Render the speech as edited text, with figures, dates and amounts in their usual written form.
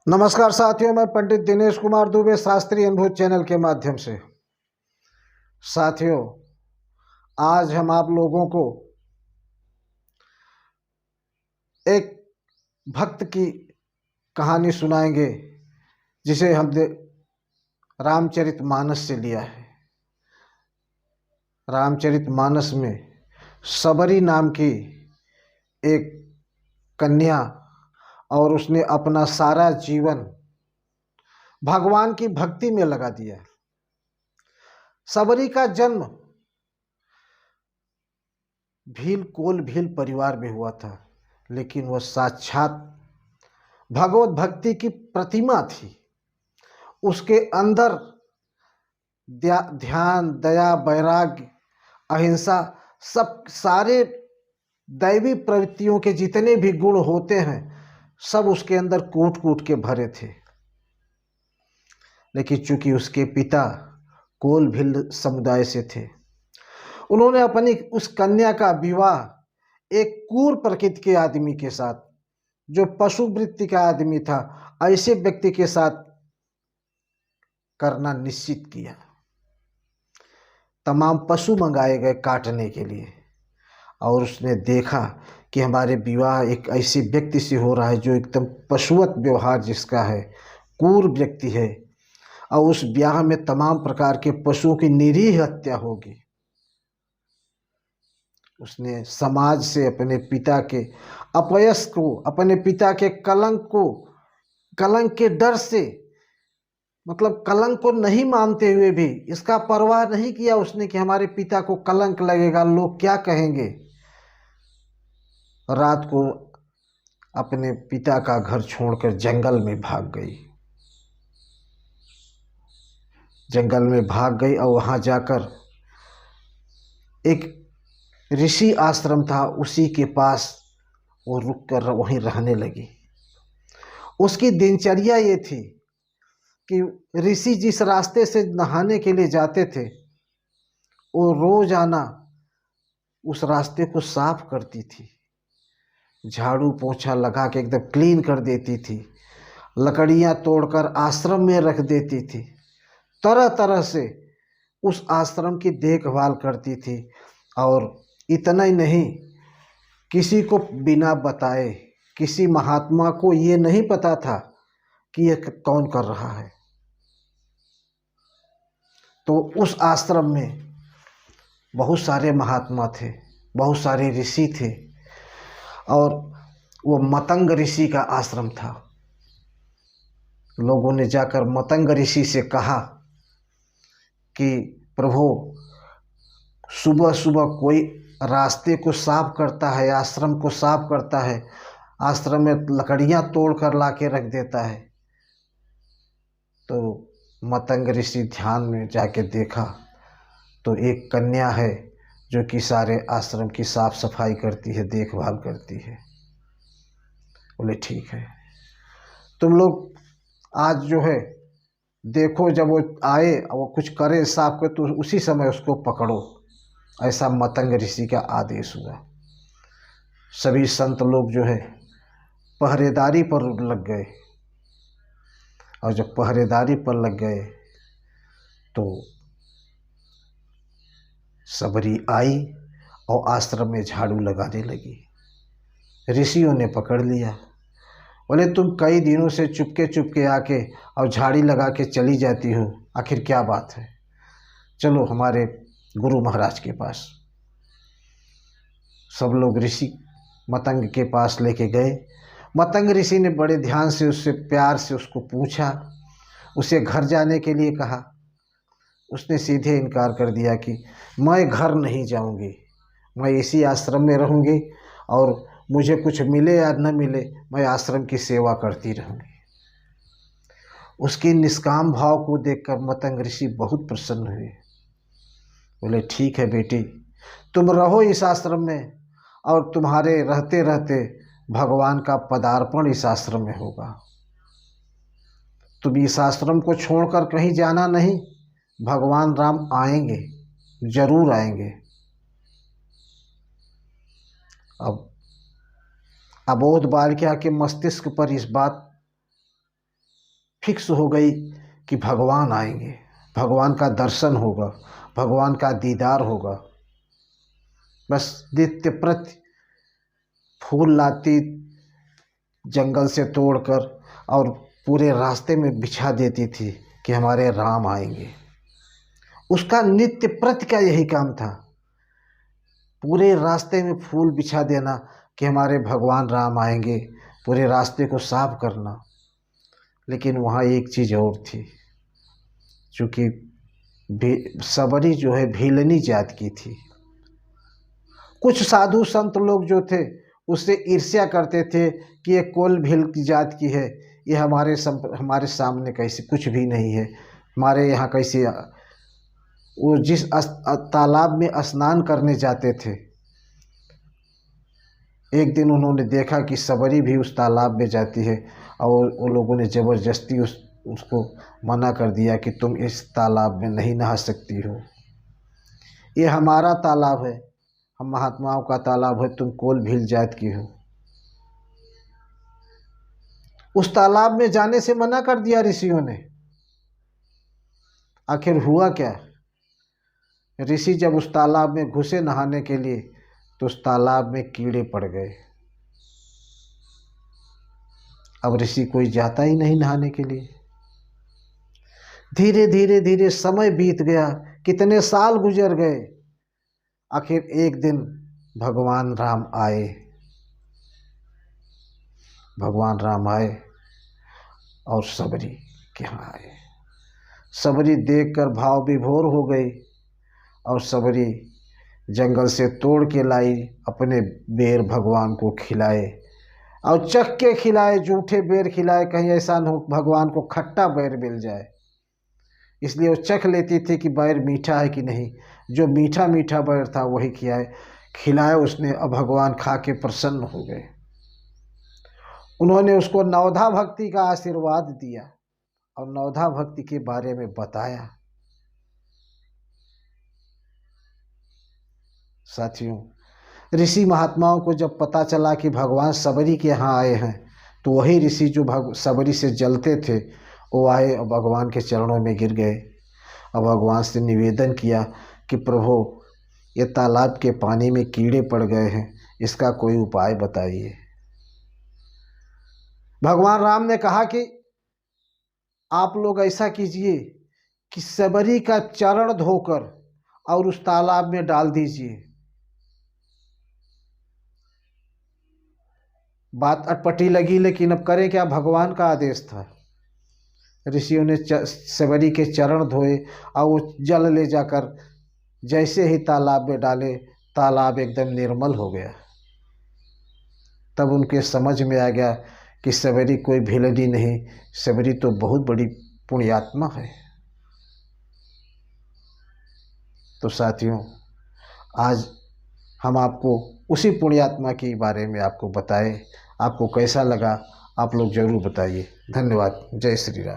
नमस्कार साथियों, मैं पंडित दिनेश कुमार दुबे शास्त्रीय अनुभूत चैनल के माध्यम से। साथियों, आज हम आप लोगों को एक भक्त की कहानी सुनाएंगे जिसे हमने रामचरितमानस से लिया है। रामचरितमानस में सबरी नाम की एक कन्या और उसने अपना सारा जीवन भगवान की भक्ति में लगा दिया। सबरी का जन्म भील परिवार में हुआ था, लेकिन वह साक्षात भगवत भक्ति की प्रतिमा थी। उसके अंदर ध्यान, दया, वैराग्य, अहिंसा, सब सारे दैवी प्रवृत्तियों के जितने भी गुण होते हैं सब उसके अंदर कूट कूट के भरे थे। लेकिन चूंकि उसके पिता कोल भील समुदाय से थे, उन्होंने अपनी उस कन्या का विवाह एक क्रूर प्रकृति के आदमी के साथ, जो पशु वृत्ति का आदमी था, ऐसे व्यक्ति के साथ करना निश्चित किया। तमाम पशु मंगाए गए काटने के लिए, और उसने देखा कि हमारे विवाह एक ऐसे व्यक्ति से हो रहा है जो एकदम पशुवत व्यवहार जिसका है, क्रूर व्यक्ति है, और उस ब्याह में तमाम प्रकार के पशुओं की निरीह हत्या होगी। उसने समाज से अपने पिता के अपयश को, अपने पिता के कलंक के डर से, मतलब कलंक को नहीं मानते हुए भी इसका परवाह नहीं किया उसने कि हमारे पिता को कलंक लगेगा, लोग क्या कहेंगे। रात को अपने पिता का घर छोड़कर जंगल में भाग गई। और वहाँ जाकर एक ऋषि आश्रम था, उसी के पास वो रुक कर वहीं रहने लगी। उसकी दिनचर्या ये थी कि ऋषि जिस रास्ते से नहाने के लिए जाते थे, वो रोजाना उस रास्ते को साफ करती थी, झाड़ू पोछा लगा के एकदम क्लीन कर देती थी, लकड़ियाँ तोड़कर आश्रम में रख देती थी, तरह तरह से उस आश्रम की देखभाल करती थी। और इतना ही नहीं, किसी को बिना बताए, किसी महात्मा को ये नहीं पता था कि यह कौन कर रहा है। तो उस आश्रम में बहुत सारे महात्मा थे, बहुत सारे ऋषि थे, और वो मतंग ऋषि का आश्रम था। लोगों ने जाकर मतंग ऋषि से कहा कि प्रभु, सुबह सुबह कोई रास्ते को साफ करता है, आश्रम को साफ करता है, आश्रम में लकड़ियाँ तोड़ कर ला के रख देता है। तो मतंग ऋषि ध्यान में जाके देखा तो एक कन्या है जो कि सारे आश्रम की साफ सफाई करती है, देखभाल करती है। बोले ठीक है, तुम लोग आज जो है देखो, जब वो आए और वो कुछ करे साफ कर तो उसी समय उसको पकड़ो। ऐसा मतंग ऋषि का आदेश हुआ। सभी संत लोग जो है पहरेदारी पर लग गए, और जब पहरेदारी पर लग गए तो सबरी आई और आश्रम में झाड़ू लगाने लगी। ऋषियों ने पकड़ लिया। बोले तुम कई दिनों से चुपके चुपके आके और झाड़ी लगा के चली जाती हो, आखिर क्या बात है? चलो हमारे गुरु महाराज के पास। सब लोग ऋषि मतंग के पास लेके गए। मतंग ऋषि ने बड़े ध्यान से उससे, प्यार से उसको पूछा, उसे घर जाने के लिए कहा। उसने सीधे इनकार कर दिया कि मैं घर नहीं जाऊंगी, मैं इसी आश्रम में रहूंगी, और मुझे कुछ मिले या न मिले मैं आश्रम की सेवा करती रहूंगी। उसके निष्काम भाव को देखकर मतंग ऋषि बहुत प्रसन्न हुए। बोले ठीक है बेटी, तुम रहो इस आश्रम में, और तुम्हारे रहते रहते भगवान का पदार्पण इस आश्रम में होगा। तुम इस आश्रम को छोड़कर कहीं जाना नहीं, भगवान राम आएंगे, जरूर आएंगे। अब अबोध बालिका के मस्तिष्क पर इस बात फिक्स हो गई कि भगवान आएंगे, भगवान का दर्शन होगा, भगवान का दीदार होगा। बस नित्य प्रति फूल लाती जंगल से तोड़कर और पूरे रास्ते में बिछा देती थी कि हमारे राम आएंगे। उसका नित्य प्रति का यही काम था, पूरे रास्ते में फूल बिछा देना कि हमारे भगवान राम आएंगे, पूरे रास्ते को साफ करना। लेकिन वहाँ एक चीज़ और थी, चूँकि सबरी जो है भीलनी जात की थी। कुछ साधु संत लोग जो थे उससे ईर्ष्या करते थे कि ये कोल भील की जात की है, ये हमारे सामने कैसे कुछ भी नहीं है, हमारे यहाँ कैसे। वो जिस तालाब में स्नान करने जाते थे, एक दिन उन्होंने देखा कि सबरी भी उस तालाब में जाती है और वो लोगों ने ज़बरदस्ती उसको मना कर दिया कि तुम इस तालाब में नहीं नहा सकती हो, ये हमारा तालाब है, हम महात्माओं का तालाब है, तुम कोल भील जात की हो। उस तालाब में जाने से मना कर दिया ऋषियों ने। आखिर हुआ क्या, ऋषि जब उस तालाब में घुसे नहाने के लिए तो उस तालाब में कीड़े पड़ गए। अब ऋषि कोई जाता ही नहीं नहाने के लिए। धीरे धीरे धीरे समय बीत गया, कितने साल गुजर गए। आखिर एक दिन भगवान राम आए। भगवान राम आए और सबरी के यहाँ आए। सबरी देखकर भाव विभोर हो गई और सबरी जंगल से तोड़ के लाई, अपने बेर भगवान को खिलाए और चख के खिलाए, जूठे बेर खिलाए, कहीं ऐसा न हो भगवान को खट्टा बेर मिल जाए। इसलिए वो चख लेती थी कि बैर मीठा है कि नहीं। जो मीठा मीठा बैर था वही खिलाया उसने। अब भगवान खा के प्रसन्न हो गए। उन्होंने उसको नवधा भक्ति का आशीर्वाद दिया और नवधा भक्ति के बारे में बताया। साथियों, ऋषि महात्माओं को जब पता चला कि भगवान सबरी के यहाँ आए हैं, तो वही ऋषि जो सबरी से जलते थे वो आए और भगवान के चरणों में गिर गए और भगवान से निवेदन किया कि प्रभु, ये तालाब के पानी में कीड़े पड़ गए हैं, इसका कोई उपाय बताइए। भगवान राम ने कहा कि आप लोग ऐसा कीजिए कि सबरी का चरण धोकर और उस तालाब में डाल दीजिए। बात अटपटी लगी, लेकिन अब करें क्या, भगवान का आदेश था। ऋषियों ने सबरी के चरण धोए और वो जल ले जाकर जैसे ही तालाब में डाले, तालाब एकदम निर्मल हो गया। तब उनके समझ में आ गया कि सबरी कोई भिलनी नहीं, सबरी तो बहुत बड़ी पुण्यात्मा है। तो साथियों, आज हम आपको उसी पुण्यात्मा के बारे में आपको बताए। आपको कैसा लगा आप लोग ज़रूर बताइए। धन्यवाद। जय श्री राम।